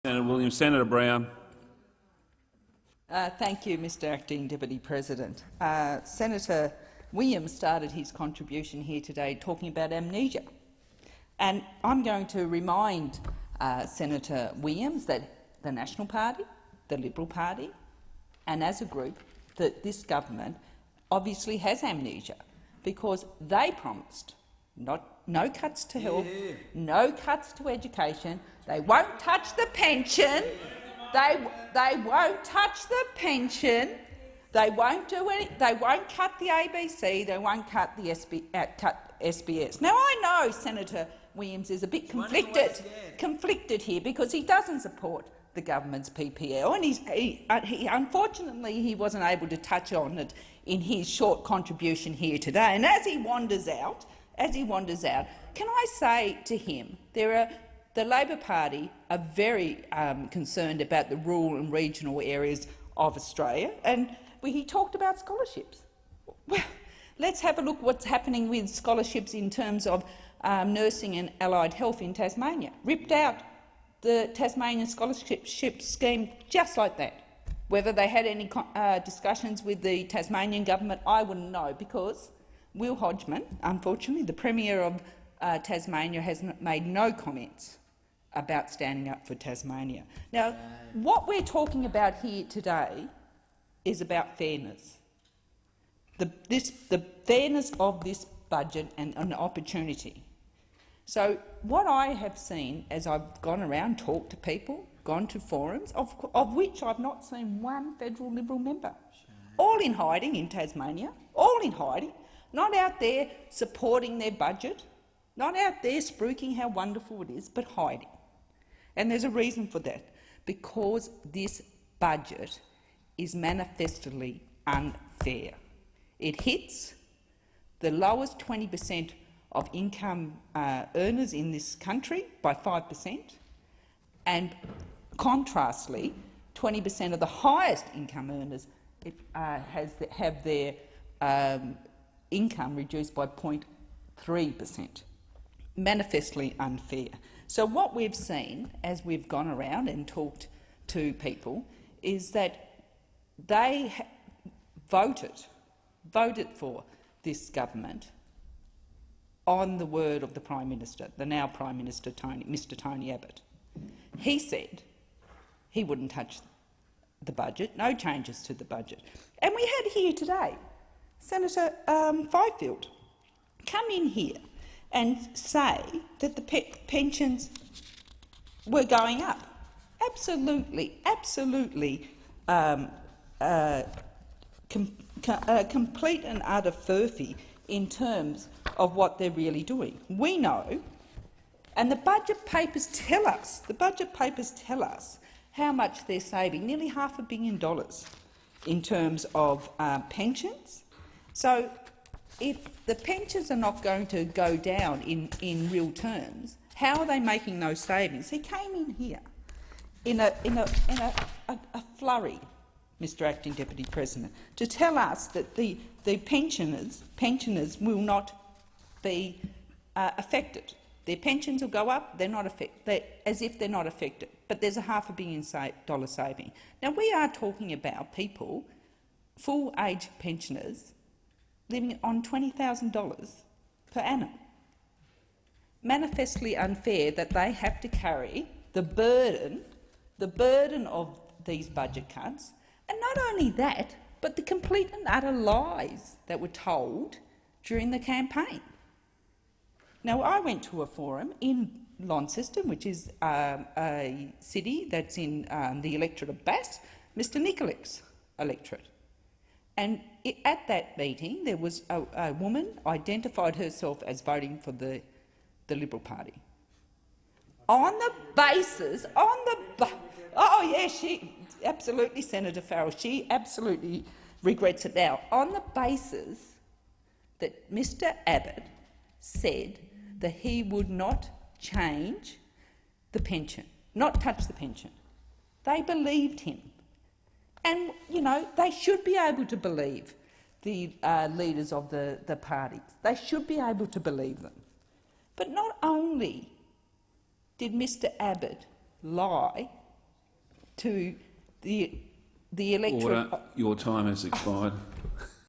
Senator Williams. Senator Brown. Thank you, Mr Acting Deputy President. Senator Williams started his contribution here today talking about amnesia. And I'm going to remind Senator Williams that the National Party, the Liberal Party, and as a group, that this government obviously has amnesia because they promised no cuts to health, no cuts to education. They won't touch the pension. They won't touch the pension. They won't do any. They won't cut the ABC. They won't cut the SBS. Now I know Senator Williams is a bit conflicted here because he doesn't support the government's PPL, and unfortunately he wasn't able to touch on it in his short contribution here today. And as he wanders out, can I say to him, the Labor Party are very concerned about the rural and regional areas of Australia, and he talked about scholarships. Well, let's have a look what's happening with scholarships in terms of nursing and allied health in Tasmania. Ripped out the Tasmanian scholarship scheme just like that. Whether they had any discussions with the Tasmanian government, I wouldn't know, because Will Hodgman, unfortunately, the Premier of Tasmania, has made no comments about standing up for Tasmania. Now, what we're talking about here today is about fairness. The fairness of this budget and an opportunity. So what I have seen as I've gone around, talked to people, gone to forums, of which I've not seen one federal Liberal member, all in hiding in Tasmania, all in hiding, not out there supporting their budget, not out there spruiking how wonderful it is, but hiding. And there's a reason for that, because this budget is manifestly unfair. It hits the lowest 20% of income earners in this country by 5%, and contrastly, 20% of the highest income earners have their income reduced by 0.3%. Manifestly unfair. So what we've seen as we've gone around and talked to people is that they voted for this government on the word of the Prime Minister, the now Prime Minister Mr Tony Abbott. He said he wouldn't touch the budget, no changes to the budget. And we had here today Senator Fifield come in here and say that the pensions were going up. Absolutely complete and utter furphy in terms of what they're really doing. We know, and the budget papers tell us, how much they're saving, nearly $500 million in terms of pensions. So if the pensions are not going to go down in real terms, how are they making those savings? He came in here in a flurry, Mr Acting Deputy President, to tell us that the pensioners will not be affected. Their pensions will go up, they're not affected, as if they're not affected, but there's a $500 million saving. Now, we are talking about people, full-age pensioners, living on $20,000 per annum. Manifestly unfair that they have to carry the burden of these budget cuts, and not only that, but the complete and utter lies that were told during the campaign. Now, I went to a forum in Launceston, which is a city that's in the electorate of Bass, Mr Nicolic's electorate. And at that meeting, there was a woman identified herself as voting for the Liberal Party. On the basis, oh yeah, she absolutely, Senator Farrell, she absolutely regrets it now, on the basis that Mr Abbott said that he would not change the pension, not touch the pension. They believed him. And, you know, they should be able to believe the leaders of the parties. They should be able to believe them. But not only did Mr Abbott lie to the electorate. Order. Your time has expired.